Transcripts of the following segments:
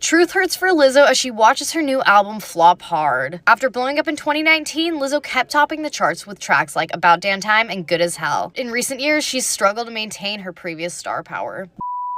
Truth hurts for Lizzo as she watches her new album flop hard. After blowing up in 2019, Lizzo kept topping the charts with tracks like About Damn Time and Good as Hell. In recent years, she's struggled to maintain her previous star power.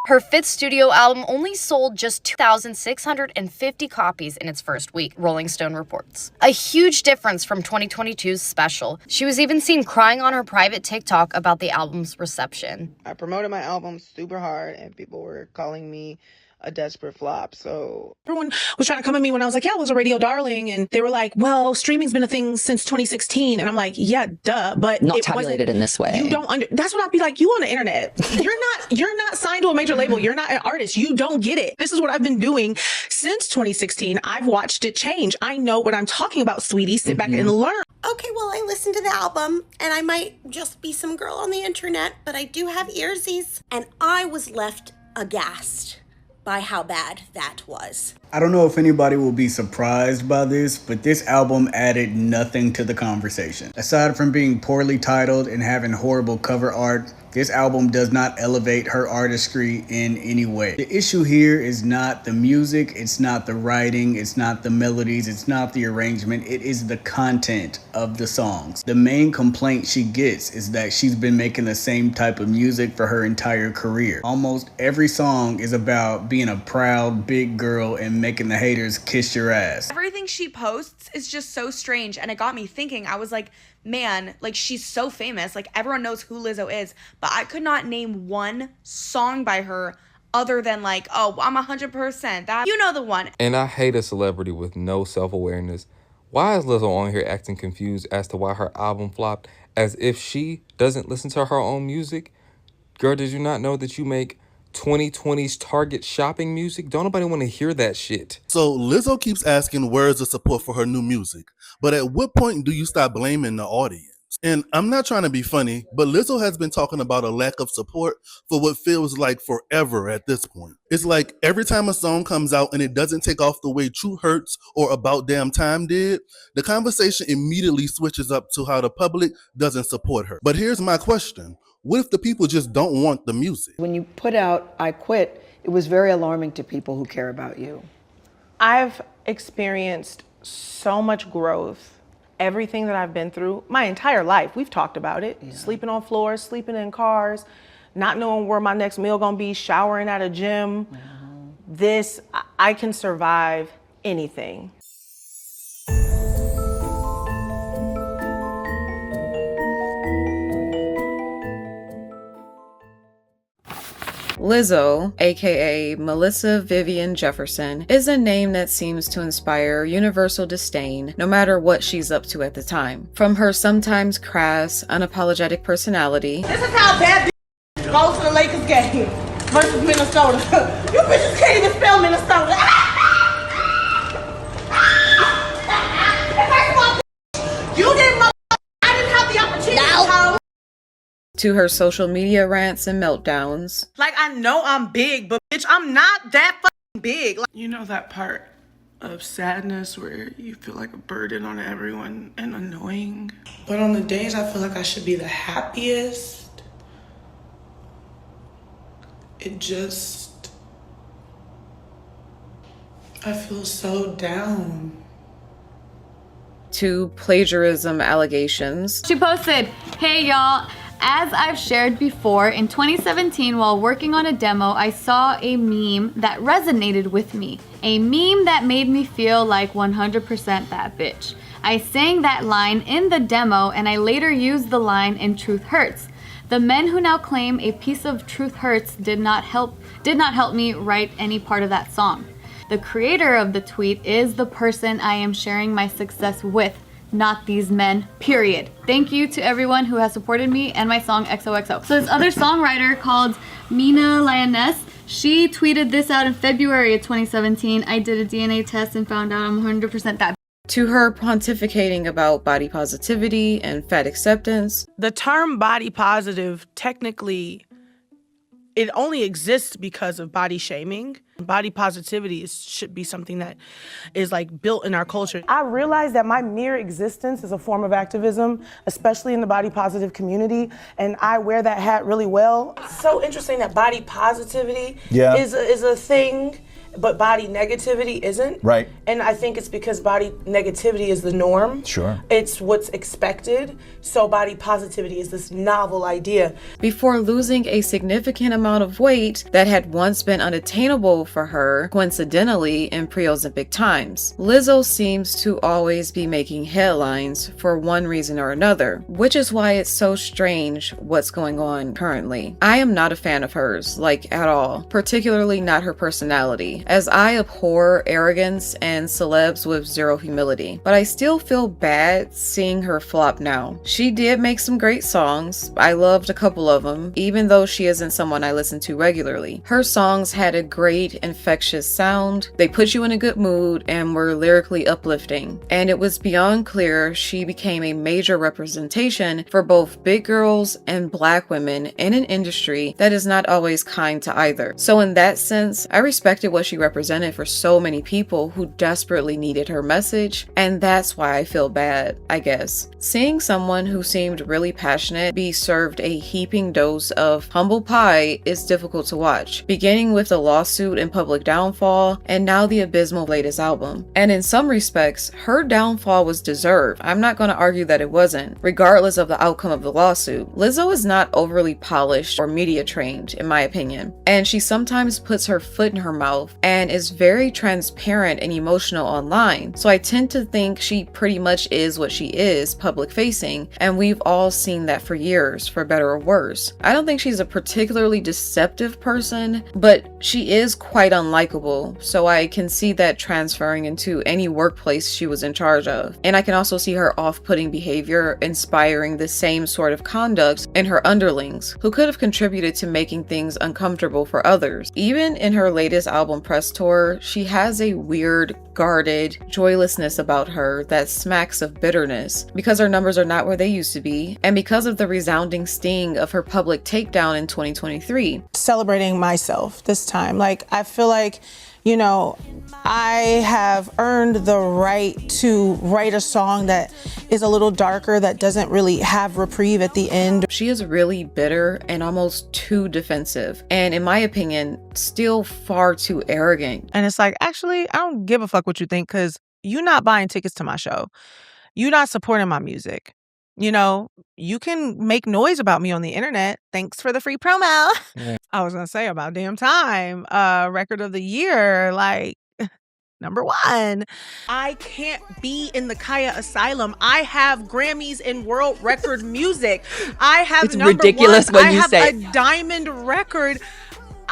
Her fifth studio album only sold just 2,650 copies in its first week, Rolling Stone reports. A huge difference from 2022's Special. She was even seen crying on her private TikTok about the album's reception. I promoted my album super hard and people were calling me a desperate flop, so... Everyone was trying to come at me when I was like, yeah, I was a radio darling, and they were like, well, streaming's been a thing since 2016, and I'm like, yeah, duh, but not tabulated in this way. You don't that's what I'd be like, you on the internet. You're not signed to a major label. You're not an artist. You don't get it. This is what I've been doing since 2016. I've watched it change. I know what I'm talking about, sweetie. Sit back and learn. Okay, well, I listened to the album, and I might just be some girl on the internet, but I do have earsies, and I was left aghast by how bad that was. I don't know if anybody will be surprised by this, but this album added nothing to the conversation. Aside from being poorly titled and having horrible cover art, this album does not elevate her artistry in any way. The issue here is not the music, it's not the writing, it's not the melodies, it's not the arrangement, it is the content of the songs. The main complaint she gets is that she's been making the same type of music for her entire career. Almost every song is about being a proud big girl and making the haters kiss your ass. Everything she posts is just so strange, and it got me thinking. I was like, man, like, she's so famous, like, everyone knows who Lizzo is, but I could not name one song by her other than like, oh, I'm 100% that, you know, the one. And I hate a celebrity with no self-awareness. Why is Lizzo on here acting confused as to why her album flopped, as if she doesn't listen to her own music? Girl, did you not know that you make 2020's Target shopping music? Don't nobody want to hear that shit. So Lizzo keeps asking where's the support for her new music, but at what point do you stop blaming the audience? And I'm not trying to be funny, but Lizzo has been talking about a lack of support for what feels like forever at this point. It's like every time a song comes out and it doesn't take off the way Truth Hurts or About Damn Time did, the conversation immediately switches up to how the public doesn't support her. But here's my question. What if the people just don't want the music? When you put out I Quit, it was very alarming to people who care about you. I've experienced so much growth. Everything that I've been through, my entire life, we've talked about it. Yeah. Sleeping on floors, sleeping in cars, not knowing where my next meal gonna be, showering at a gym. This, I can survive anything. Lizzo, aka Melissa Vivian Jefferson, is a name that seems to inspire universal disdain no matter what she's up to at the time. From her sometimes crass, unapologetic personality. This is how bad goes to the Lakers game versus Minnesota. You bitches can't even spell Minnesota. You didn't, I didn't have the opportunity to. To her social media rants and meltdowns. Like, I know I'm big, but bitch, I'm not that fucking big. Like, you know that part of sadness where you feel like a burden on everyone and annoying? But on the days I feel like I should be the happiest, it just, I feel so down. To plagiarism allegations. She posted, "Hey y'all, as I've shared before, in 2017 while working on a demo, I saw a meme that resonated with me. A meme that made me feel like 100% that bitch. I sang that line in the demo and I later used the line in Truth Hurts. The men who now claim a piece of Truth Hurts did not help me write any part of that song. The creator of the tweet is the person I am sharing my success with, not these men, period. Thank you to everyone who has supported me and my song XOXO." So this other songwriter called Mina Lioness, she tweeted this out in February of 2017. "I did a DNA test and found out I'm 100% that." To her pontificating about body positivity and fat acceptance. The term body positive, technically, it only exists because of body shaming. Body positivity should be something that is like built in our culture. I realize that my mere existence is a form of activism, especially in the body positive community, and I wear that hat really well. It's so interesting that body positivity is a thing, but body negativity isn't. Right. And I think it's because body negativity is the norm. Sure. It's what's expected. So body positivity is this novel idea. Before losing a significant amount of weight that had once been unattainable for her, coincidentally in pre-Ozempic times, Lizzo seems to always be making headlines for one reason or another, which is why it's so strange what's going on currently. I am not a fan of hers, like at all, particularly not her personality, as I abhor arrogance and celebs with zero humility. But I still feel bad seeing her flop now. She did make some great songs. I loved a couple of them, even though she isn't someone I listen to regularly. Her songs had a great, infectious sound. They put you in a good mood and were lyrically uplifting. And it was beyond clear she became a major representation for both big girls and black women in an industry that is not always kind to either. So in that sense, I respected what she represented for so many people who desperately needed her message, and that's why I feel bad, I guess. Seeing someone who seemed really passionate be served a heaping dose of humble pie is difficult to watch, beginning with the lawsuit and public downfall, and now the abysmal latest album. And in some respects, her downfall was deserved. I'm not going to argue that it wasn't. Regardless of the outcome of the lawsuit, Lizzo is not overly polished or media trained, in my opinion, and she sometimes puts her foot in her mouth and is very transparent and emotional online. So I tend to think she pretty much is what she is, public facing, and we've all seen that for years, for better or worse. I don't think she's a particularly deceptive person, but she is quite unlikable, so I can see that transferring into any workplace she was in charge of. And I can also see her off-putting behavior inspiring the same sort of conduct in her underlings, who could have contributed to making things uncomfortable for others. Even in her latest album press tour, she has a weird, guarded joylessness about her that smacks of bitterness, because her numbers are not where they used to be, and because of the resounding sting of her public takedown in 2023. Celebrating myself this time. Like, I feel like, you know, I have earned the right to write a song that is a little darker, that doesn't really have reprieve at the end. She is really bitter and almost too defensive, and in my opinion, still far too arrogant. And it's like, actually, I don't give a fuck what you think, because you're not buying tickets to my show. You're not supporting my music. You know, you can make noise about me on the internet. Thanks for the free promo. Yeah. I was going to say, about damn time. Record of the year, like, number one. I can't be in the Khia Asylum. I have Grammys in world record music. I have it's ridiculous when I you have say a diamond record.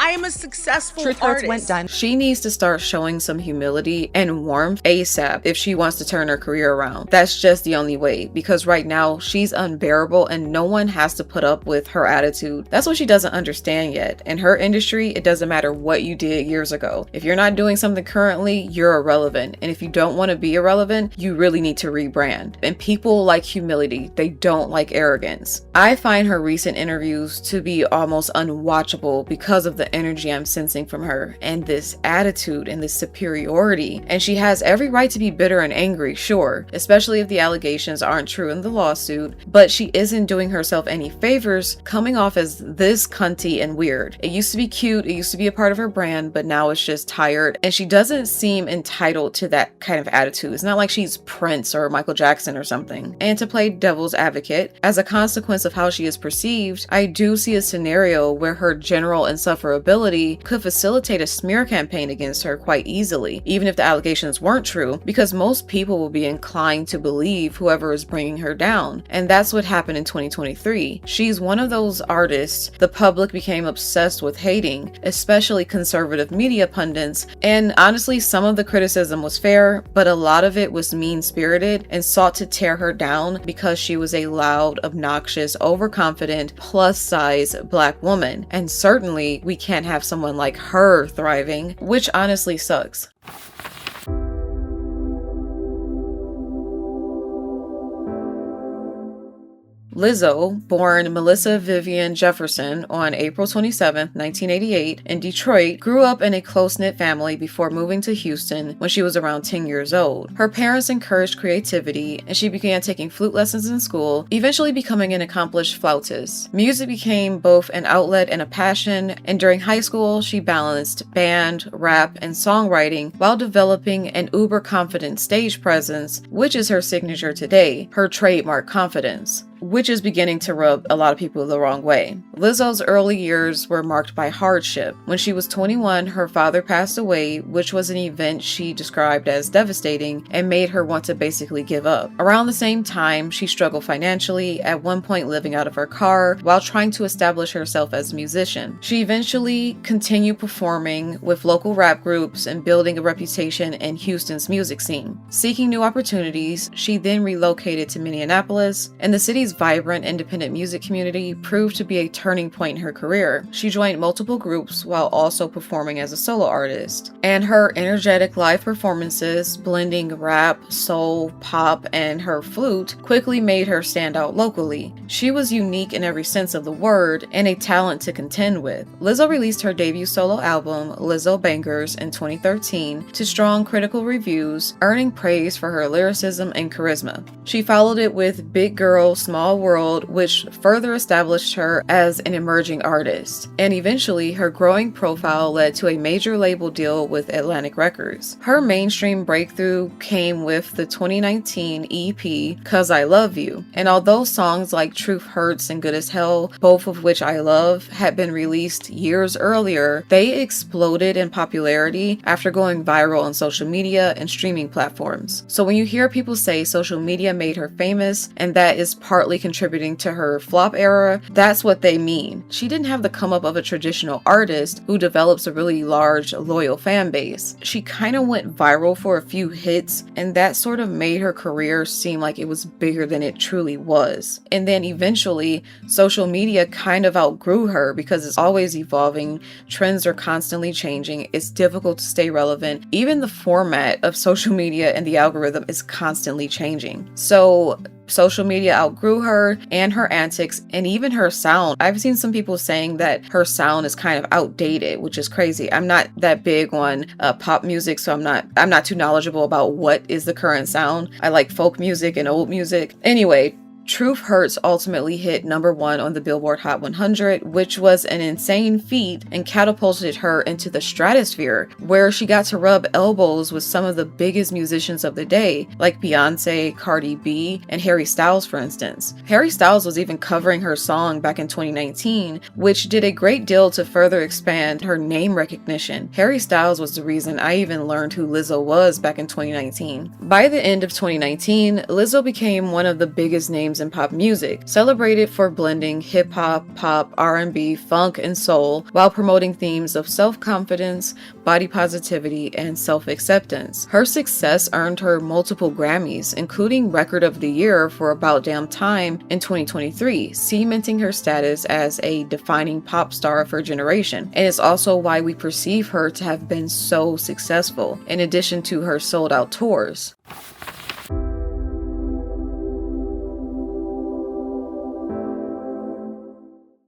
I am a successful Truth artist. Hurts went done. She needs to start showing some humility and warmth ASAP if she wants to turn her career around. That's just the only way, because right now she's unbearable and no one has to put up with her attitude. That's what she doesn't understand yet. In her industry, it doesn't matter what you did years ago. If you're not doing something currently, you're irrelevant. And if you don't want to be irrelevant, you really need to rebrand. And people like humility. They don't like arrogance. I find her recent interviews to be almost unwatchable because of the energy I'm sensing from her and this attitude and this superiority. And she has every right to be bitter and angry, sure, especially if the allegations aren't true in the lawsuit, but she isn't doing herself any favors coming off as this cunty and weird. It used to be cute, it used to be a part of her brand, but now it's just tired, and she doesn't seem entitled to that kind of attitude. It's not like she's Prince or Michael Jackson or something. And to play devil's advocate, as a consequence of how she is perceived, I do see a scenario where her general insufferability could facilitate a smear campaign against her quite easily, even if the allegations weren't true, because most people will be inclined to believe whoever is bringing her down. And that's what happened in 2023. She's one of those artists the public became obsessed with hating, especially conservative media pundits, and honestly, some of the criticism was fair, but a lot of it was mean-spirited and sought to tear her down because she was a loud, obnoxious, overconfident, plus-size black woman. And certainly, we can't have someone like her thriving, which honestly sucks. Lizzo, born Melissa Vivian Jefferson on April 27, 1988, in Detroit, grew up in a close-knit family before moving to Houston when she was around 10 years old. Her parents encouraged creativity, and she began taking flute lessons in school, eventually becoming an accomplished flautist. Music became both an outlet and a passion, and during high school, she balanced band, rap, and songwriting while developing an uber-confident stage presence, which is her signature today, her trademark confidence, which is beginning to rub a lot of people the wrong way. Lizzo's early years were marked by hardship. When she was 21, her father passed away, which was an event she described as devastating and made her want to basically give up. Around the same time, she struggled financially, at one point living out of her car while trying to establish herself as a musician. She eventually continued performing with local rap groups and building a reputation in Houston's music scene. Seeking new opportunities, she then relocated to Minneapolis, and the city's vibrant independent music community proved to be a turning point in her career. She joined multiple groups while also performing as a solo artist, and her energetic live performances, blending rap, soul, pop, and her flute, quickly made her stand out locally. She was unique in every sense of the word and a talent to contend with. Lizzo released her debut solo album, Lizzo Bangers, in 2013 to strong critical reviews, earning praise for her lyricism and charisma. She followed it with Big Girl, Small World, which further established her as an emerging artist, and eventually her growing profile led to a major label deal with Atlantic Records. Her mainstream breakthrough came with the 2019 EP 'Cause I Love You, and although songs like Truth Hurts and Good as Hell, both of which I love, had been released years earlier, they exploded in popularity after going viral on social media and streaming platforms. So when you hear people say social media made her famous and that is partly contributing to her flop era, that's what they mean. She didn't have the come up of a traditional artist who develops a really large, loyal fan base. She kind of went viral for a few hits, and that sort of made her career seem like it was bigger than it truly was. And then eventually, social media kind of outgrew her because it's always evolving, trends are constantly changing, it's difficult to stay relevant. Even the format of social media and the algorithm is constantly changing. So social media outgrew her and her antics and even her sound. I've seen some people saying that her sound is kind of outdated, which is crazy. I'm not that big on pop music, so I'm not too knowledgeable about what is the current sound. I like folk music and old music. Anyway, Truth Hurts ultimately hit #1 on the Billboard Hot 100, which was an insane feat and catapulted her into the stratosphere, where she got to rub elbows with some of the biggest musicians of the day, like Beyonce, Cardi B, and Harry Styles, for instance. Harry Styles was even covering her song back in 2019, which did a great deal to further expand her name recognition. Harry Styles was the reason I even learned who Lizzo was back in 2019. By the end of 2019, Lizzo became one of the biggest names in pop music, celebrated for blending hip-hop, pop, R&B, funk, and soul, while promoting themes of self-confidence, body positivity, and self-acceptance. Her success earned her multiple Grammys, including Record of the Year for About Damn Time in 2023, cementing her status as a defining pop star of her generation. And it's also why we perceive her to have been so successful, in addition to her sold-out tours.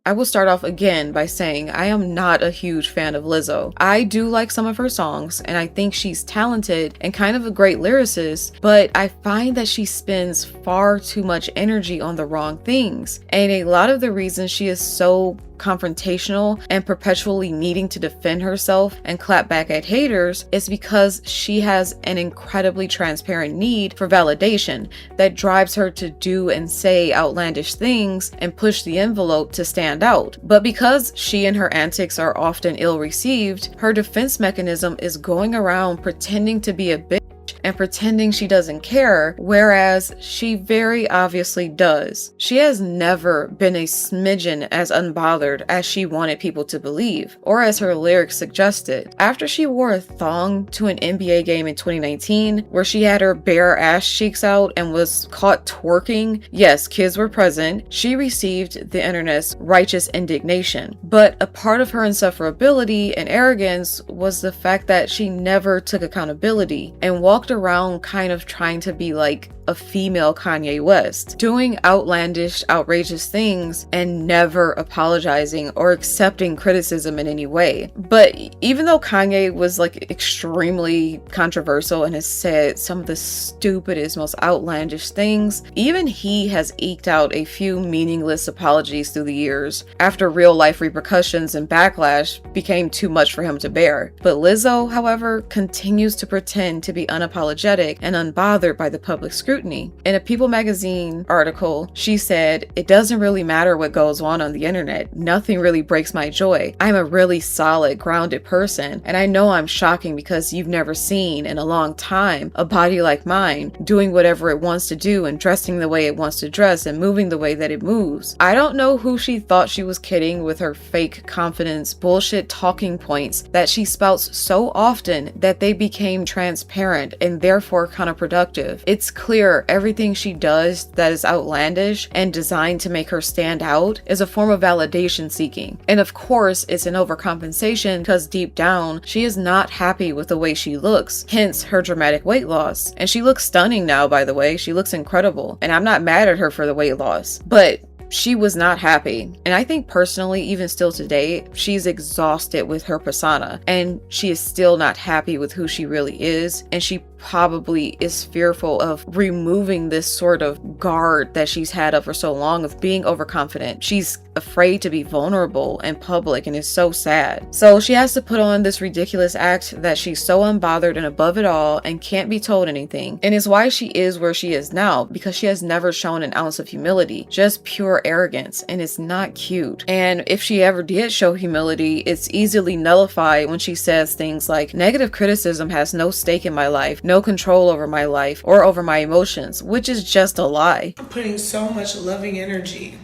I will start off again by saying I am not a huge fan of Lizzo. I do like some of her songs, and I think she's talented and kind of a great lyricist, but I find that she spends far too much energy on the wrong things. And a lot of the reasons she is so confrontational and perpetually needing to defend herself and clap back at haters is because she has an incredibly transparent need for validation that drives her to do and say outlandish things and push the envelope to stand out. But because she and her antics are often ill-received, her defense mechanism is going around pretending to be a bitch and pretending she doesn't care, whereas she very obviously does. She has never been a smidgen as unbothered as she wanted people to believe, or as her lyrics suggested. After she wore a thong to an NBA game in 2019, where she had her bare ass cheeks out and was caught twerking, yes, kids were present, she received the internet's righteous indignation. But a part of her insufferability and arrogance was the fact that she never took accountability and walked around kind of trying to be like a female Kanye West, doing outlandish, outrageous things and never apologizing or accepting criticism in any way. But even though Kanye was like extremely controversial and has said some of the stupidest, most outlandish things, even he has eked out a few meaningless apologies through the years after real life repercussions and backlash became too much for him to bear. But Lizzo, however, continues to pretend to be unapologetic and unbothered by the public scrutiny. In a People magazine article, she said, "It doesn't really matter what goes on the internet. Nothing really breaks my joy. I'm a really solid, grounded person, and I know I'm shocking because you've never seen in a long time a body like mine doing whatever it wants to do and dressing the way it wants to dress and moving the way that it moves." I don't know who she thought she was kidding with her fake confidence, bullshit talking points that she spouts so often that they became transparent and therefore counterproductive. It's clear everything she does that is outlandish and designed to make her stand out is a form of validation seeking. And of course, it's an overcompensation because deep down, she is not happy with the way she looks, hence her dramatic weight loss. And she looks stunning now, by the way. She looks incredible. And I'm not mad at her for the weight loss. But she was not happy. And I think personally, even still today, she's exhausted with her persona and she is still not happy with who she really is. And she probably is fearful of removing this sort of guard that she's had up for so long of being overconfident. She's afraid to be vulnerable in public and is so sad. So she has to put on this ridiculous act that she's so unbothered and above it all and can't be told anything. And it's why she is where she is now, because she has never shown an ounce of humility, just pure arrogance, and it's not cute. And if she ever did show humility, it's easily nullified when she says things like, "Negative criticism has no stake in my life, no control over my life or over my emotions," which is just a lie. I'm putting so much loving energy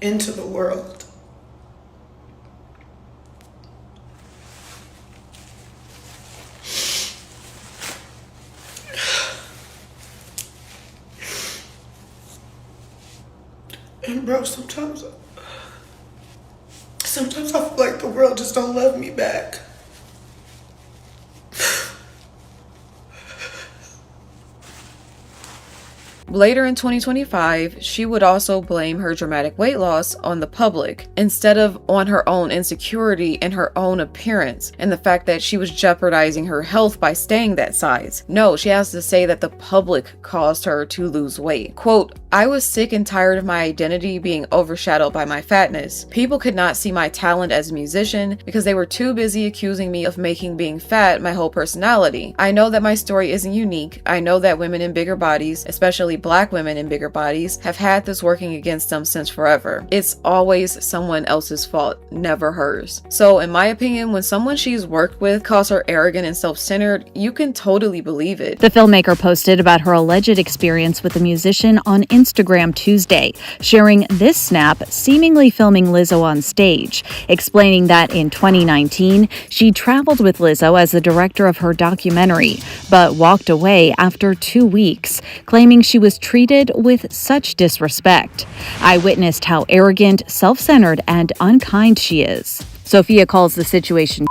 into the world. And bro, sometimes I feel like the world just don't love me back. Later in 2025, she would also blame her dramatic weight loss on the public instead of on her own insecurity and her own appearance and the fact that she was jeopardizing her health by staying that size. No, she has to say that the public caused her to lose weight. Quote, "I was sick and tired of my identity being overshadowed by my fatness. People could not see my talent as a musician because they were too busy accusing me of making being fat my whole personality. I know that my story isn't unique. I know that women in bigger bodies, especially Black women in bigger bodies, have had this working against them since forever. It's always someone else's fault, never hers." So in my opinion, when someone she's worked with calls her arrogant and self-centered, you can totally believe it. The filmmaker posted about her alleged experience with the musician on Instagram Tuesday, sharing this snap seemingly filming Lizzo on stage, explaining that in 2019, she traveled with Lizzo as the director of her documentary, but walked away after 2 weeks, claiming she was treated with such disrespect. "I witnessed how arrogant, self-centered, and unkind she is." Sophia calls the situation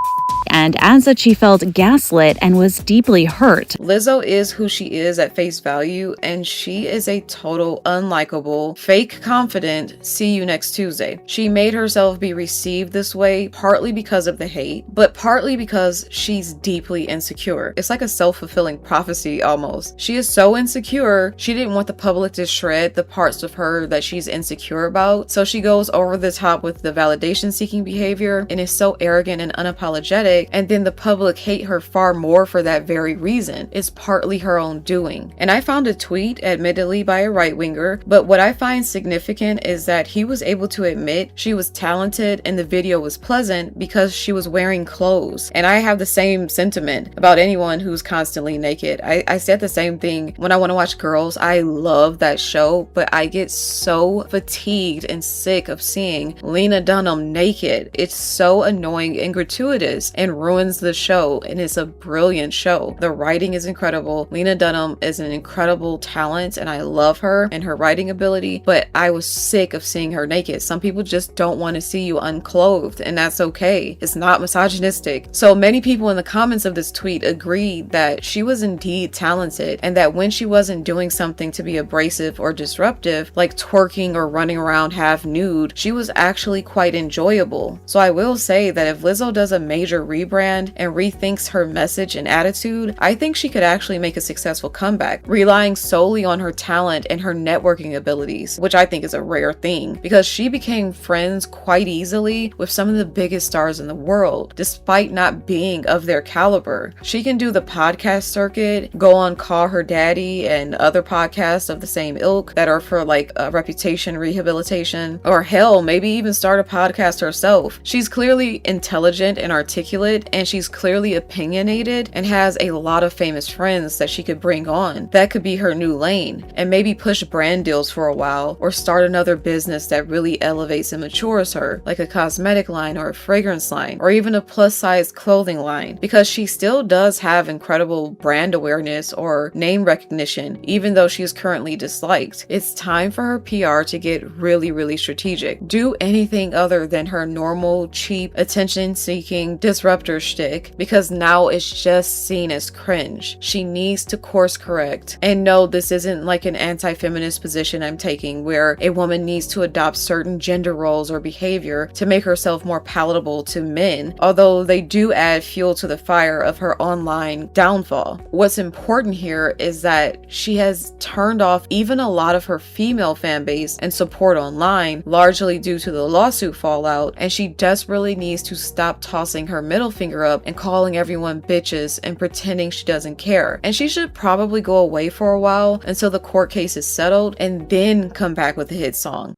and adds that she felt gaslit and was deeply hurt. Lizzo is who she is at face value, and she is a total unlikable, fake confident, see you next Tuesday. She made herself be received this way partly because of the hate, but partly because she's deeply insecure. It's like a self-fulfilling prophecy almost. She is so insecure, she didn't want the public to shred the parts of her that she's insecure about, so she goes over the top with the validation-seeking behavior and is so arrogant and unapologetic, and then the public hate her far more for that very reason. It's partly her own doing. And I found a tweet, admittedly by a right-winger, but what I find significant is that he was able to admit she was talented and the video was pleasant because she was wearing clothes. And I have the same sentiment about anyone who's constantly naked. I said the same thing when I want to watch Girls. I love that show, but I get so fatigued and sick of seeing Lena Dunham naked. It's so annoying and gratuitous and ruins the show, and it's a brilliant show. The writing is incredible. Lena Dunham is an incredible talent and I love her and her writing ability, but I was sick of seeing her naked. Some people just don't want to see you unclothed, and that's okay. It's not misogynistic. So many people in the comments of this tweet agreed that she was indeed talented, and that when she wasn't doing something to be abrasive or disruptive, like twerking or running around half nude, she was actually quite enjoyable. So I will say that if Lizzo does a major rebrand and rethinks her message and attitude, I think she could actually make a successful comeback, relying solely on her talent and her networking abilities, which I think is a rare thing, because she became friends quite easily with some of the biggest stars in the world, despite not being of their caliber. She can do the podcast circuit, go on Call Her Daddy and other podcasts of the same ilk that are for like reputation rehabilitation, or hell, maybe even start a podcast herself. She's clearly intelligent and articulate, and she's clearly opinionated and has a lot of famous friends that she could bring on. That could be her new lane, and maybe push brand deals for a while, or start another business that really elevates and matures her, like a cosmetic line or a fragrance line, or even a plus size clothing line, because she still does have incredible brand awareness or name recognition, even though she is currently disliked. It's time for her PR to get really strategic. Do anything other than her normal, cheap, attention-seeking disruptor shtick, because now it's just seen as cringe. She needs to course correct. And no, this isn't like an anti-feminist position I'm taking, where a woman needs to adopt certain gender roles or behavior to make herself more palatable to men, although they do add fuel to the fire of her online downfall. What's important here is that she has turned off even a lot of her female fan base and support online, largely due to the lawsuit fallout, and she desperately needs to stop tossing her middle finger up and calling everyone bitches and pretending she doesn't care. And she should probably go away for a while until the court case is settled, and then come back with a hit song.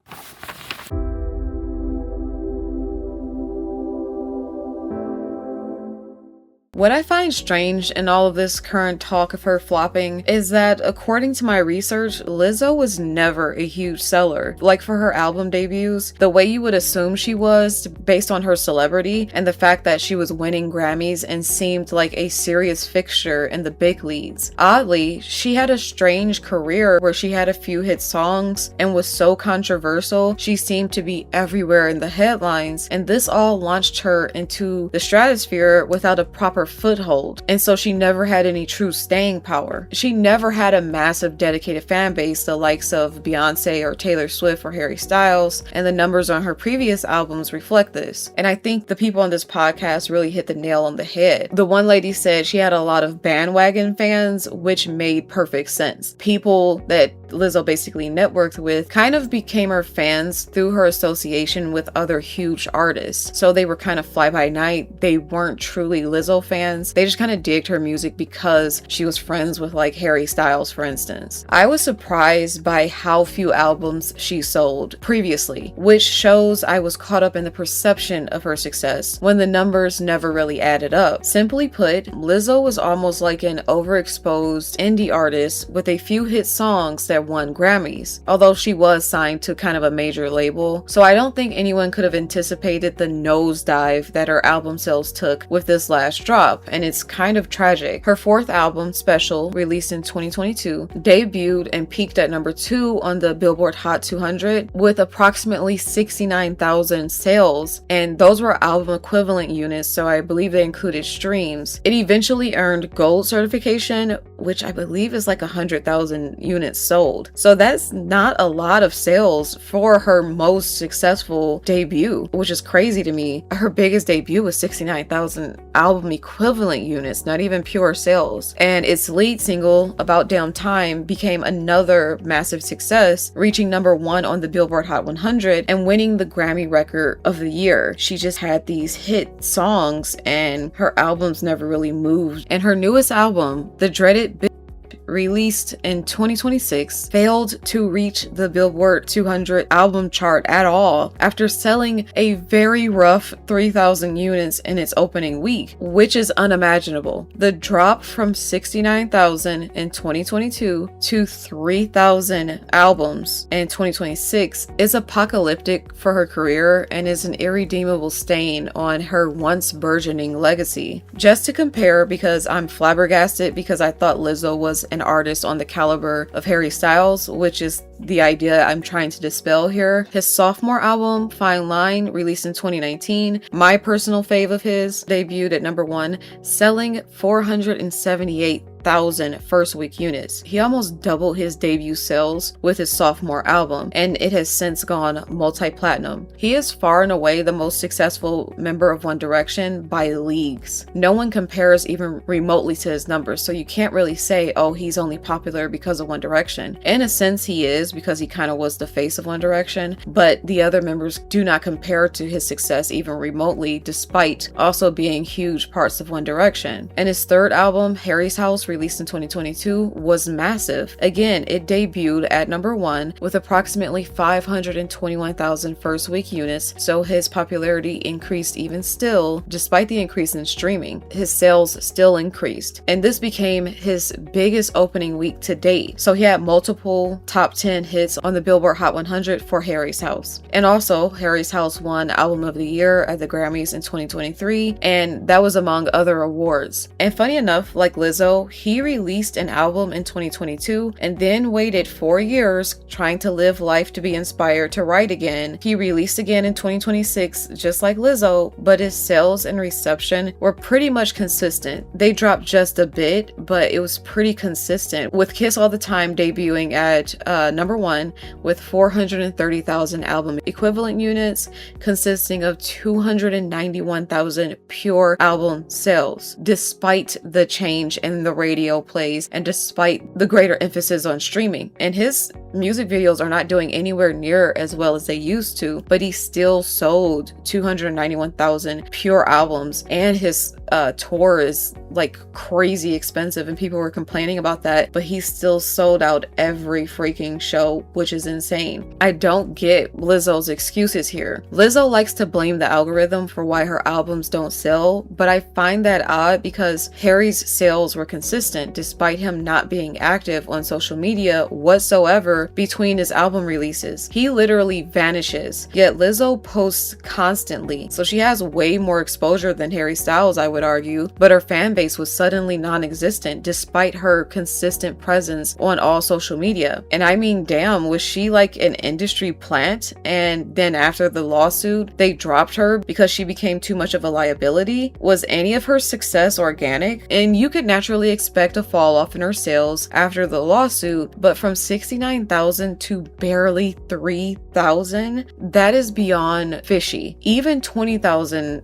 What I find strange in all of this current talk of her flopping is that, according to my research, Lizzo was never a huge seller. Like for her album debuts, the way you would assume she was based on her celebrity and the fact that she was winning Grammys and seemed like a serious fixture in the big leagues. Oddly, she had a strange career where she had a few hit songs and was so controversial, she seemed to be everywhere in the headlines, and this all launched her into the stratosphere without a proper foothold, and so she never had any true staying power. She never had a massive dedicated fan base, the likes of Beyonce or Taylor Swift or Harry Styles, and the numbers on her previous albums reflect this. And I think the people on this podcast really hit the nail on the head. The one lady said she had a lot of bandwagon fans, which made perfect sense. People that Lizzo basically networked with kind of became her fans through her association with other huge artists. So they were kind of fly by night. They weren't truly Lizzo fans. They just kind of digged her music because she was friends with like Harry Styles, for instance. I was surprised by how few albums she sold previously, which shows I was caught up in the perception of her success when the numbers never really added up. Simply put, Lizzo was almost like an overexposed indie artist with a few hit songs that won Grammys, although she was signed to kind of a major label. So I don't think anyone could have anticipated the nosedive that her album sales took with this last drop, and it's kind of tragic. Her fourth album, Special, released in 2022, debuted and peaked at number 2 on the Billboard Hot 200 with approximately 69,000 sales, and those were album equivalent units, so I believe they included streams. It eventually earned gold certification, which I believe is like 100,000 units sold. So that's not a lot of sales for her most successful debut, which is crazy to me. Her biggest debut was 69,000 album equivalent units, not even pure sales. And its lead single, About Damn Time, became another massive success, reaching number 1 on the Billboard Hot 100 and winning the Grammy Record of the Year. She just had these hit songs and her albums never really moved. And her newest album, the dreaded released in 2026, failed to reach the Billboard 200 album chart at all after selling a very rough 3,000 units in its opening week, which is unimaginable. The drop from 69,000 in 2022 to 3,000 albums in 2026 is apocalyptic for her career and is an irredeemable stain on her once burgeoning legacy. Just to compare, because I'm flabbergasted because I thought Lizzo was an artist on the caliber of Harry Styles, which is the idea I'm trying to dispel here. His sophomore album, Fine Line, released in 2019, my personal fave of his, debuted at number 1, selling 478,000 first week units. He almost doubled his debut sales with his sophomore album, and it has since gone multi-platinum. He is far and away the most successful member of One Direction by leagues. No one compares even remotely to his numbers, so you can't really say, oh, he's only popular because of One Direction. In a sense, he is, because he kind of was the face of One Direction, but the other members do not compare to his success even remotely, despite also being huge parts of One Direction. And his third album, Harry's House, released in 2022, was massive. Again, it debuted at number 1 with approximately 521,000 first week units, so his popularity increased even still. Despite the increase in streaming, his sales still increased, and this became his biggest opening week to date. So he had multiple top 10 hits on the Billboard Hot 100 for Harry's House. And also, Harry's House won Album of the Year at the Grammys in 2023, and that was among other awards. And funny enough, like Lizzo, he released an album in 2022 and then waited 4 years trying to live life to be inspired to write again. He released again in 2026, just like Lizzo, but his sales and reception were pretty much consistent. They dropped just a bit, but it was pretty consistent, with Kiss All the Time debuting at number 1 with 430,000 album equivalent units, consisting of 291,000 pure album sales, despite the change in the radio plays and despite the greater emphasis on streaming. And his music videos are not doing anywhere near as well as they used to, but he still sold 291,000 pure albums, and his tour is like crazy expensive, and people were complaining about that, but he still sold out every freaking show, which is insane. I don't get Lizzo's excuses here. Lizzo likes to blame the algorithm for why her albums don't sell, but I find that odd because Harry's sales were consistent despite him not being active on social media whatsoever between his album releases. He literally vanishes, yet Lizzo posts constantly, so she has way more exposure than Harry Styles, I would argue, but her fan base was suddenly non-existent despite her consistent presence on all social media. And I mean, damn, was she like an industry plant? And then after the lawsuit, they dropped her because she became too much of a liability? Was any of her success organic? And you could naturally expect a fall off in her sales after the lawsuit, but from 69,000 to barely 3,000, that is beyond fishy. Even 20,000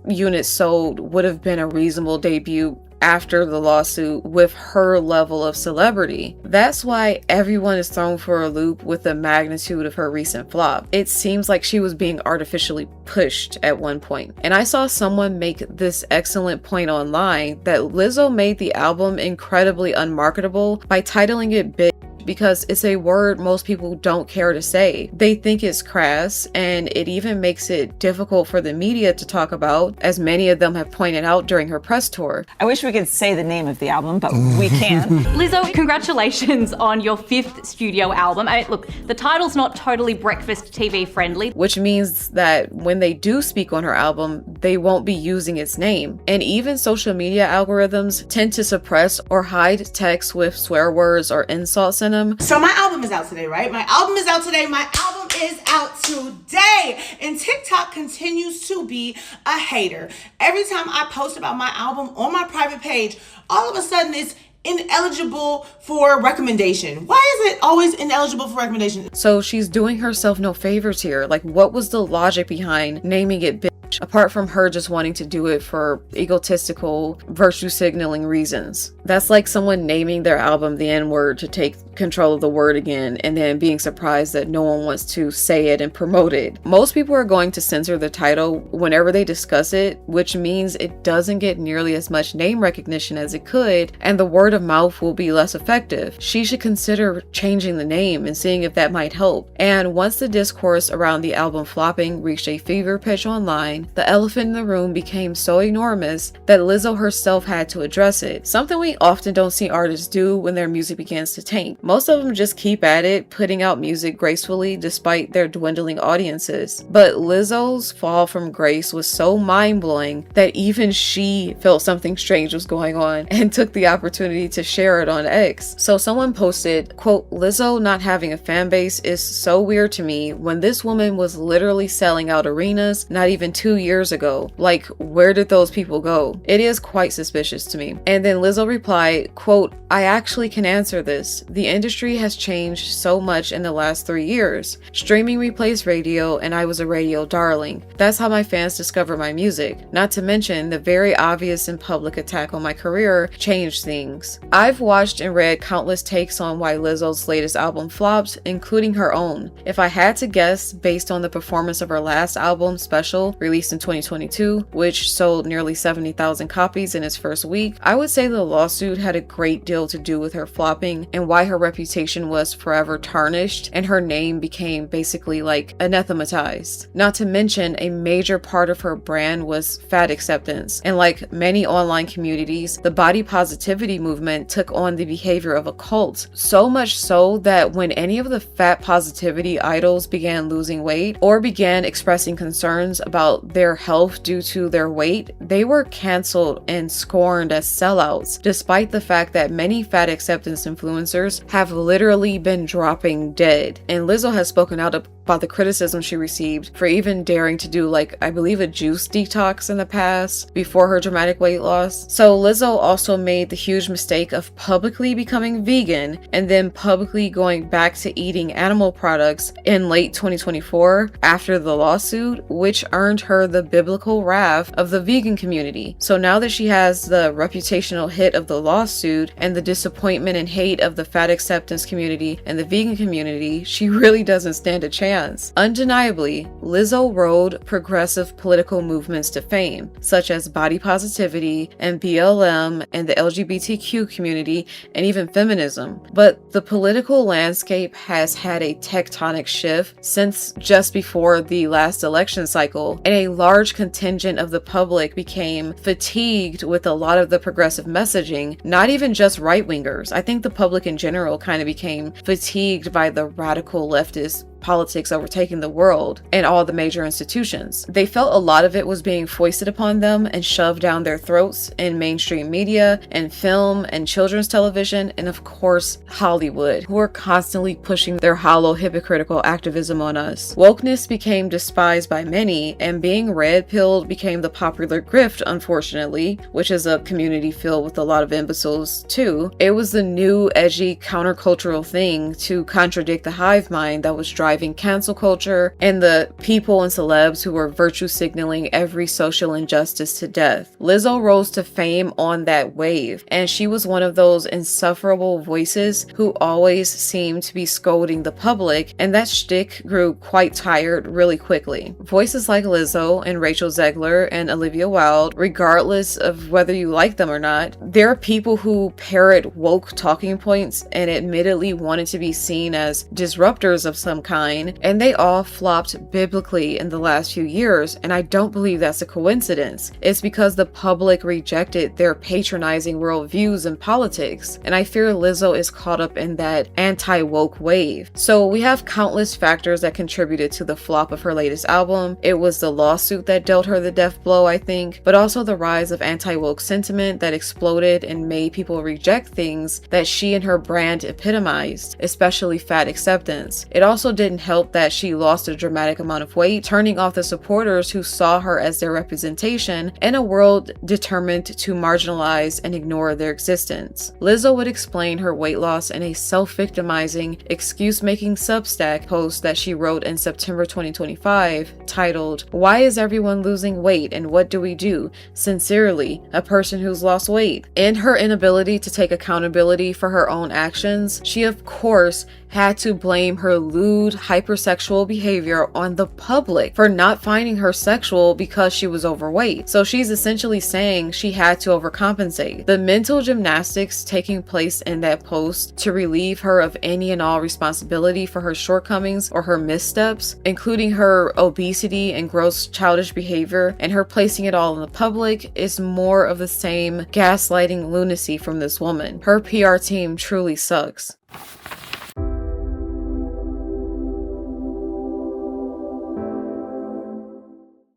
units sold would have been a reasonable debut after the lawsuit with her level of celebrity. That's why everyone is thrown for a loop with the magnitude of her recent flop. It seems like she was being artificially pushed at one point. And I saw someone make this excellent point online that Lizzo made the album incredibly unmarketable by titling it Bitch, because it's a word most people don't care to say. They think it's crass, and it even makes it difficult for the media to talk about, as many of them have pointed out during her press tour. I wish we could say the name of the album, but we can't. Lizzo, congratulations on your 5th studio album. I mean, look, the title's not totally breakfast TV friendly. Which means that when they do speak on her album, they won't be using its name. And even social media algorithms tend to suppress or hide text with swear words or insults in them. So my album is out today, right? My album is out today. My album is out today. And TikTok continues to be a hater. Every time I post about my album on my private page, all of a sudden it's ineligible for recommendation. Why is it always ineligible for recommendation? So she's doing herself no favors here. Like, what was the logic behind naming it Bitch stage, apart from her just wanting to do it for egotistical, virtue signaling reasons. That's like someone naming their album the N-word to take control of the word again and then being surprised that no one wants to say it and promote it. Most people are going to censor the title whenever they discuss it, which means it doesn't get nearly as much name recognition as it could, and the word of mouth will be less effective. She should consider changing the name and seeing if that might help. And once the discourse around the album flopping reached a fever pitch online, the elephant in the room became so enormous that Lizzo herself had to address it, something we often don't see artists do when their music begins to tank. Most of them just keep at it, putting out music gracefully despite their dwindling audiences. But Lizzo's fall from grace was so mind-blowing that even she felt something strange was going on and took the opportunity to share it on X. So someone posted, quote, "Lizzo not having a fan base is so weird to me when this woman was literally selling out arenas not even 2 years ago. Like, where did those people go? It is quite suspicious to me." And then Lizzo replied, quote, "I actually can answer this. The industry has changed so much in the last 3 years. Streaming replaced radio and I was a radio darling. That's how my fans discover my music. Not to mention the very obvious and public attack on my career changed things." I've watched and read countless takes on why Lizzo's latest album flopped, including her own. If I had to guess, based on the performance of her last album, Special, released in 2022, which sold nearly 70,000 copies in its first week, I would say the lawsuit had a great deal to do with her flopping and why her reputation was forever tarnished and her name became basically like anathematized. Not to mention, a major part of her brand was fat acceptance, and like many online communities, the body positivity movement took on the behavior of a cult, so much so that when any of the fat positivity idols began losing weight or began expressing concerns about their health due to their weight, they were canceled and scorned as sellouts, despite the fact that many fat acceptance influencers have literally been dropping dead. And Lizzo has spoken out about the criticism she received for even daring to do, like, I believe a juice detox in the past before her dramatic weight loss. So Lizzo also made the huge mistake of publicly becoming vegan and then publicly going back to eating animal products in late 2024 after the lawsuit, which earned her the biblical wrath of the vegan community. So now that she has the reputational hit of the lawsuit and the disappointment and hate of the fat acceptance community and the vegan community, she really doesn't stand a chance. Undeniably, Lizzo rode progressive political movements to fame, such as body positivity and BLM and the LGBTQ community and even feminism. But the political landscape has had a tectonic shift since just before the last election cycle, and a large contingent of the public became fatigued with a lot of the progressive messaging, not even just right-wingers. I think the public in general kind of became fatigued by the radical leftist politics overtaking the world and all the major institutions. They felt a lot of it was being foisted upon them and shoved down their throats in mainstream media and film and children's television and of course Hollywood, who are constantly pushing their hollow hypocritical activism on us. Wokeness became despised by many, and being red-pilled became the popular grift, unfortunately, which is a community filled with a lot of imbeciles too. It was the new edgy countercultural thing to contradict the hive mind that was driving cancel culture and the people and celebs who were virtue signaling every social injustice to death. Lizzo rose to fame on that wave, and she was one of those insufferable voices who always seemed to be scolding the public, and that shtick grew quite tired really quickly. Voices like Lizzo and Rachel Zegler and Olivia Wilde, regardless of whether you like them or not, they're people who parrot woke talking points and admittedly wanted to be seen as disruptors of some kind, and they all flopped biblically in the last few years, and I don't believe that's a coincidence. It's because the public rejected their patronizing worldviews and politics, and I fear Lizzo is caught up in that anti-woke wave. So we have countless factors that contributed to the flop of her latest album. It was the lawsuit that dealt her the death blow, I think, but also the rise of anti-woke sentiment that exploded and made people reject things that she and her brand epitomized, especially fat acceptance. It also did didn't help that she lost a dramatic amount of weight, turning off the supporters who saw her as their representation in a world determined to marginalize and ignore their existence. Lizzo would explain her weight loss in a self-victimizing, excuse-making Substack post that she wrote in September 2025, titled, "Why is everyone losing weight and what do we do? Sincerely, a person who's lost weight." In her inability to take accountability for her own actions, she of course had to blame her lewd, hypersexual behavior on the public for not finding her sexual because she was overweight. So she's essentially saying she had to overcompensate. The mental gymnastics taking place in that post to relieve her of any and all responsibility for her shortcomings or her missteps, including her obesity and gross childish behavior, and her placing it all in the public, is more of the same gaslighting lunacy from this woman. Her PR team truly sucks.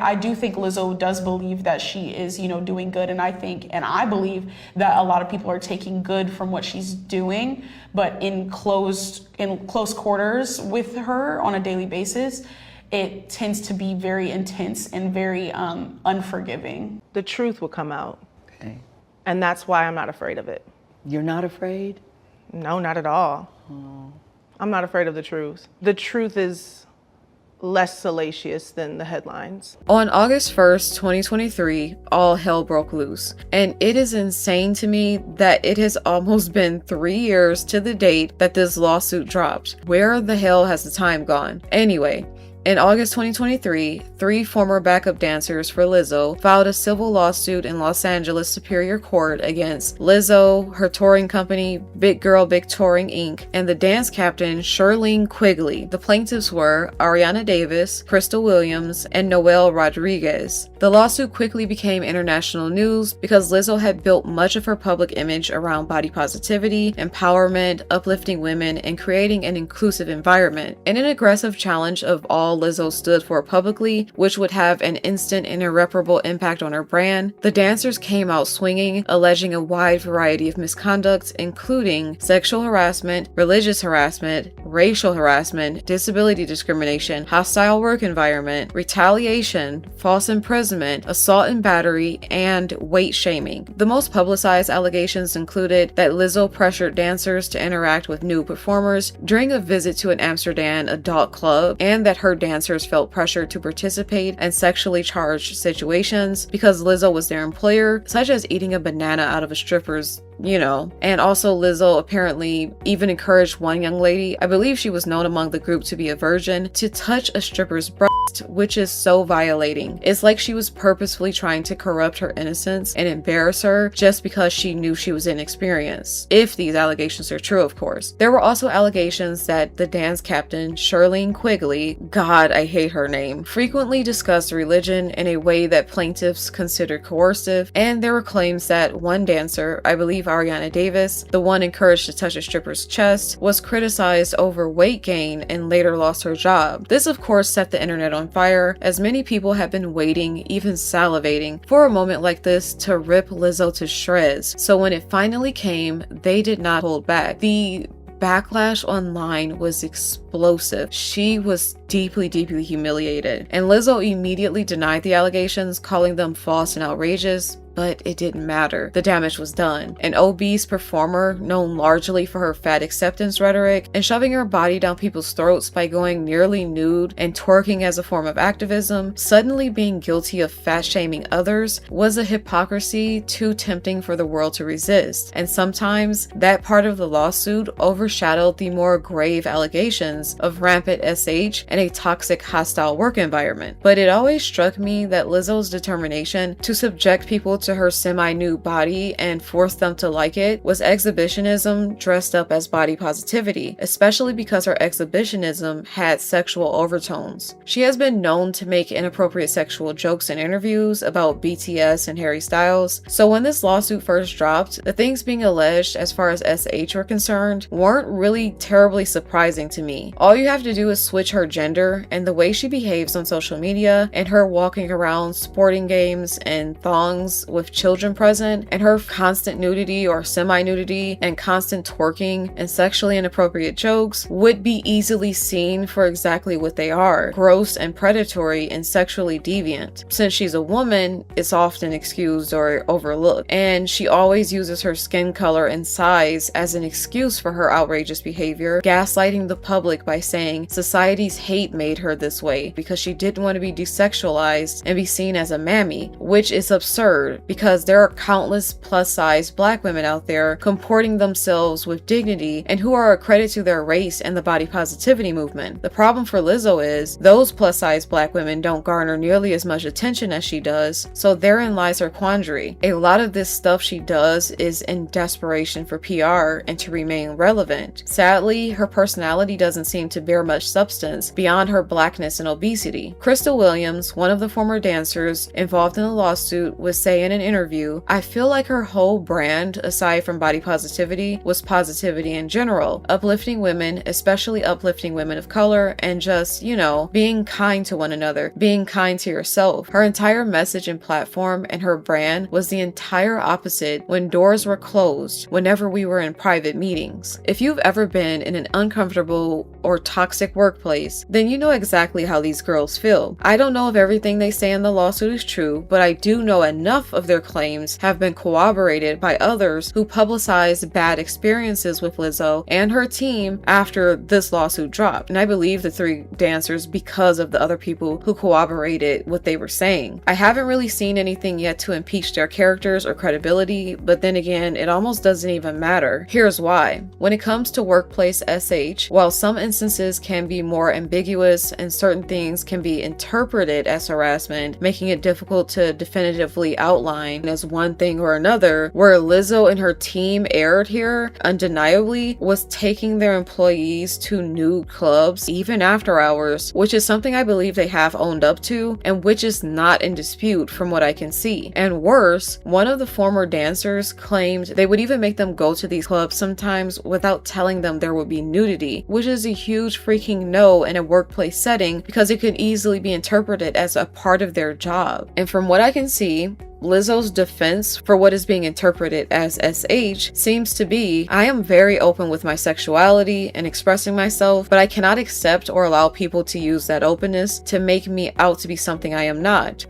I do think Lizzo does believe that she is, doing good. And I believe that a lot of people are taking good from what she's doing, but in close quarters with her on a daily basis, it tends to be very intense and very unforgiving. The truth will come out. Okay. And that's why I'm not afraid of it. You're not afraid? No, not at all. Oh. I'm not afraid of the truth. The truth is less salacious than the headlines. On August 1st, 2023, all hell broke loose. And it is insane to me that it has almost been 3 years to the date that this lawsuit dropped. Where the hell has the time gone? Anyway, in August 2023, 3 former backup dancers for Lizzo filed a civil lawsuit in Los Angeles Superior Court against Lizzo, her touring company, Big Girl Big Touring Inc., and the dance captain, Shirlene Quigley. The plaintiffs were Ariana Davis, Crystal Williams, and Noel Rodriguez. The lawsuit quickly became international news because Lizzo had built much of her public image around body positivity, empowerment, uplifting women, and creating an inclusive environment. In an aggressive challenge of all Lizzo stood for publicly, which would have an instant and irreparable impact on her brand, the dancers came out swinging, alleging a wide variety of misconduct, including sexual harassment, religious harassment, racial harassment, disability discrimination, hostile work environment, retaliation, false imprisonment, assault and battery, and weight shaming. The most publicized allegations included that Lizzo pressured dancers to interact with nude performers during a visit to an Amsterdam adult club, and that her dancers felt pressure to participate in sexually charged situations because Lizzo was their employer, such as eating a banana out of a stripper's and also Lizzo apparently even encouraged one young lady, I believe she was known among the group to be a virgin, to touch a stripper's breast, which is so violating. It's like she was purposefully trying to corrupt her innocence and embarrass her just because she knew she was inexperienced. If these allegations are true, of course. There were also allegations that the dance captain, Shirlene Quigley, God, I hate her name, frequently discussed religion in a way that plaintiffs considered coercive, and there were claims that one dancer, I believe Ariana Davis, the one encouraged to touch a stripper's chest, was criticized over weight gain and later lost her job. This of course set the internet on fire, as many people have been waiting, even salivating, for a moment like this to rip Lizzo to shreds. So when it finally came, they did not hold back. The backlash online was explosive. She was deeply humiliated, and Lizzo immediately denied the allegations, calling them false and outrageous. But it didn't matter. The damage was done. An obese performer, known largely for her fat acceptance rhetoric and shoving her body down people's throats by going nearly nude and twerking as a form of activism, suddenly being guilty of fat shaming others was a hypocrisy too tempting for the world to resist. And sometimes that part of the lawsuit overshadowed the more grave allegations of rampant SH and a toxic, hostile work environment. But it always struck me that Lizzo's determination to subject people to her semi-nude body and force them to like it was exhibitionism dressed up as body positivity, especially because her exhibitionism had sexual overtones. She has been known to make inappropriate sexual jokes in interviews about BTS and Harry Styles, so when this lawsuit first dropped, the things being alleged as far as SH were concerned weren't really terribly surprising to me. All you have to do is switch her gender, and the way she behaves on social media and her walking around sporting games and thongs with children present, and her constant nudity or semi-nudity and constant twerking and sexually inappropriate jokes would be easily seen for exactly what they are: gross and predatory and sexually deviant. Since she's a woman, it's often excused or overlooked, and she always uses her skin color and size as an excuse for her outrageous behavior, gaslighting the public by saying society's hate made her this way because she didn't want to be desexualized and be seen as a mammy, which is absurd because there are countless plus-size black women out there comporting themselves with dignity and who are a credit to their race and the body positivity movement. The problem for Lizzo is those plus-size black women don't garner nearly as much attention as she does, so therein lies her quandary. A lot of this stuff she does is in desperation for PR and to remain relevant. Sadly, her personality doesn't seem to bear much substance beyond her blackness and obesity. Crystal Williams, one of the former dancers involved in the lawsuit, would say in an interview, "I feel like her whole brand, aside from body positivity, was positivity in general, uplifting women, especially uplifting women of color, and just, you know, being kind to one another, being kind to yourself." Her entire message and platform and her brand was the entire opposite when doors were closed, whenever we were in private meetings. If you've ever been in an uncomfortable or toxic workplace, then you know exactly how these girls feel. I don't know if everything they say in the lawsuit is true, but I do know enough of their claims have been corroborated by others who publicized bad experiences with Lizzo and her team after this lawsuit dropped. And I believe the three dancers because of the other people who corroborated what they were saying. I haven't really seen anything yet to impeach their characters or credibility, but then again, it almost doesn't even matter. Here's why. When it comes to workplace SH, while some instances can be more ambiguous and certain things can be interpreted as harassment, making it difficult to definitively outline as one thing or another, where Lizzo and her team erred here, undeniably, was taking their employees to nude clubs even after hours, which is something I believe they have owned up to and which is not in dispute from what I can see. And worse, one of the former dancers claimed they would even make them go to these clubs sometimes without telling them there would be nudity, which is a huge freaking no in a workplace setting because it could easily be interpreted as a part of their job. And from what I can see, Lizzo's defense for what is being interpreted as SH seems to be, I am very open with my sexuality and expressing myself, but I cannot accept or allow people to use that openness to make me out to be something I am not.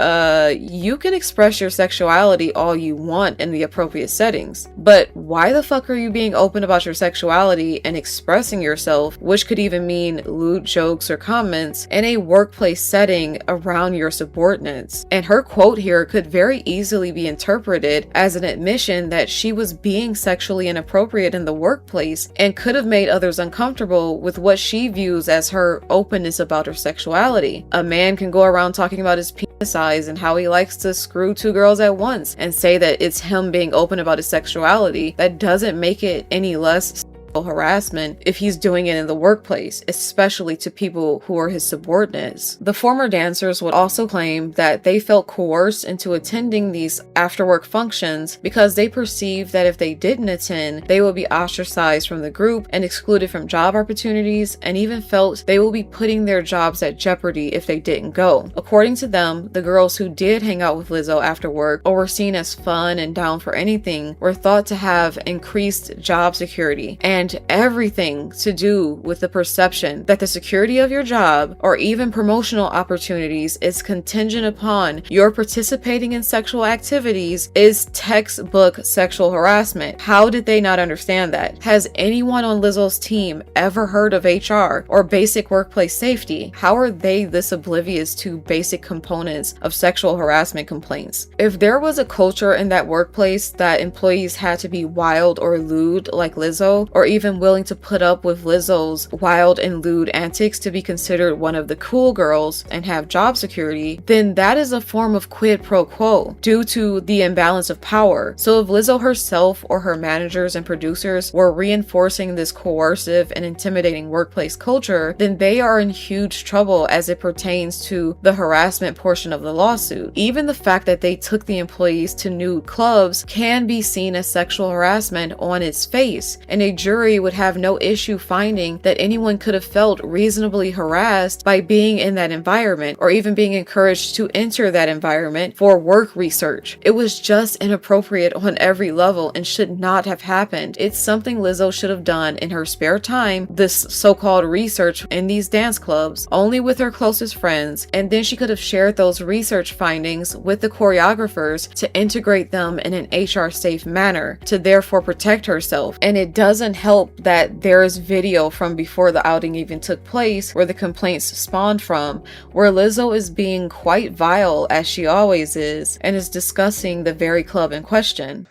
You can express your sexuality all you want in the appropriate settings, but why the fuck are you being open about your sexuality and expressing yourself, which could even mean lewd jokes or comments, in a workplace setting around your subordinates? And her quote here could very easily be interpreted as an admission that she was being sexually inappropriate in the workplace and could have made others uncomfortable with what she views as her openness about her sexuality. A man can go around talking about his penis size and how he likes to screw two girls at once and say that it's him being open about his sexuality. That doesn't make it any less harassment if he's doing it in the workplace, especially to people who are his subordinates. The former dancers would also claim that they felt coerced into attending these after-work functions because they perceived that if they didn't attend, they would be ostracized from the group and excluded from job opportunities, and even felt they will be putting their jobs at jeopardy if they didn't go. According to them, the girls who did hang out with Lizzo after work or were seen as fun and down for anything were thought to have increased job security, and everything to do with the perception that the security of your job or even promotional opportunities is contingent upon your participating in sexual activities is textbook sexual harassment. How did they not understand that? Has anyone on Lizzo's team ever heard of HR or basic workplace safety? How are they this oblivious to basic components of sexual harassment complaints? If there was a culture in that workplace that employees had to be wild or lewd like Lizzo, or even willing to put up with Lizzo's wild and lewd antics to be considered one of the cool girls and have job security, then that is a form of quid pro quo due to the imbalance of power. So if Lizzo herself or her managers and producers were reinforcing this coercive and intimidating workplace culture, then they are in huge trouble as it pertains to the harassment portion of the lawsuit. Even the fact that they took the employees to nude clubs can be seen as sexual harassment on its face, and a jury jury would have no issue finding that anyone could have felt reasonably harassed by being in that environment or even being encouraged to enter that environment for work research. It was just inappropriate on every level and should not have happened. It's something Lizzo should have done in her spare time, this so-called research in these dance clubs, only with her closest friends, and then she could have shared those research findings with the choreographers to integrate them in an HR safe manner to therefore protect herself. And it doesn't help that there is video from before the outing even took place where the complaints spawned from, where Lizzo is being quite vile, as she always is, and is discussing the very club in question.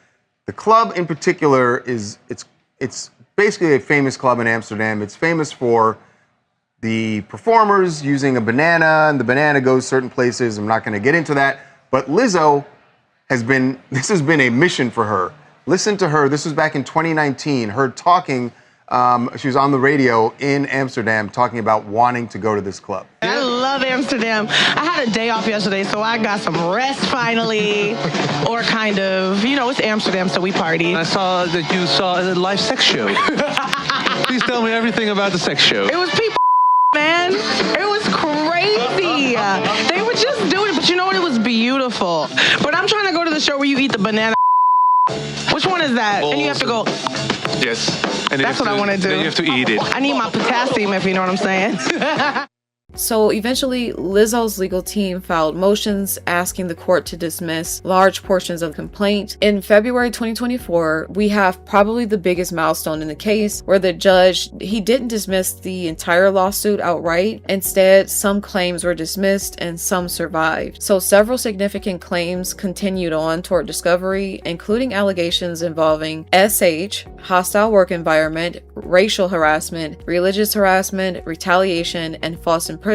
The club in particular it's basically a famous club in Amsterdam. It's famous for the performers using a banana, and the banana goes certain places. I'm not going to get into that, but Lizzo this has been a mission for her. Listen to her. This was back in 2019. Her talking, she was on the radio in Amsterdam talking about wanting to go to this club. I love Amsterdam. I had a day off yesterday, so I got some rest finally. Or kind of, it's Amsterdam, so we party. I saw that you saw a live sex show. Please tell me everything about the sex show. It was people, man. It was crazy. They were just doing it, but you know what? It was beautiful. But I'm trying to go to the show where you eat the banana. Which one is that? Balls. And you have to go. Yes. And That's what I want to do. Then you have to eat it. I need my potassium, if you know what I'm saying. So eventually, Lizzo's legal team filed motions asking the court to dismiss large portions of the complaint. In February 2024, we have probably the biggest milestone in the case where the judge, he didn't dismiss the entire lawsuit outright. Instead, some claims were dismissed and some survived. So several significant claims continued on toward discovery, including allegations involving SH, hostile work environment, racial harassment, religious harassment, retaliation, and false imprisonment.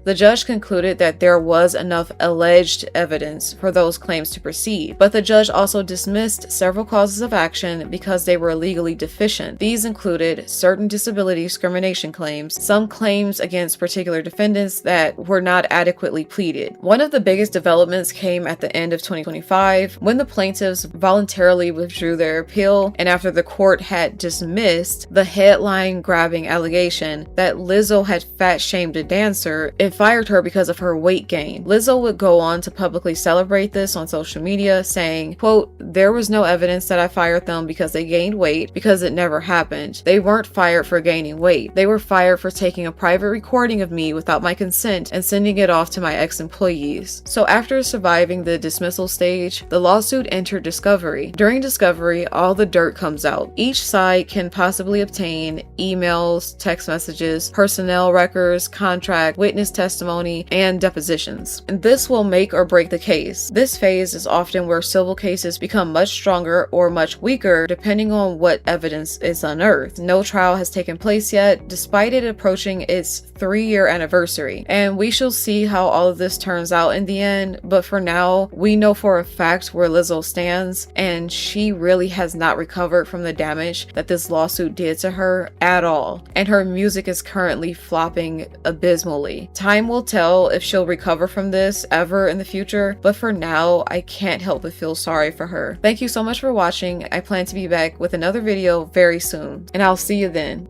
The judge concluded that there was enough alleged evidence for those claims to proceed, but the judge also dismissed several causes of action because they were legally deficient. These included certain disability discrimination claims, some claims against particular defendants that were not adequately pleaded. One of the biggest developments came at the end of 2025 when the plaintiffs voluntarily withdrew their appeal, and after the court had dismissed the headline-grabbing allegation that Lizzo had fat-shamed a dancer and fired her because of her weight gain. Lizzo would go on to publicly celebrate this on social media, saying, quote, "There was no evidence that I fired them because they gained weight, because it never happened. They weren't fired for gaining weight. They were fired for taking a private recording of me without my consent and sending it off to my ex-employees." So after surviving the dismissal stage, the lawsuit entered discovery. During discovery, all the dirt comes out. Each side can possibly obtain emails, text messages, personnel records, contracts, witness testimony, and depositions. And this will make or break the case. This phase is often where civil cases become much stronger or much weaker depending on what evidence is unearthed. No trial has taken place yet, despite it approaching its 3-year anniversary. And we shall see how all of this turns out in the end, but for now, we know for a fact where Lizzo stands, and she really has not recovered from the damage that this lawsuit did to her at all. And her music is currently flopping abysmally. Time will tell if she'll recover from this ever in the future, but for now, I can't help but feel sorry for her. Thank you so much for watching. I plan to be back with another video very soon, and I'll see you then.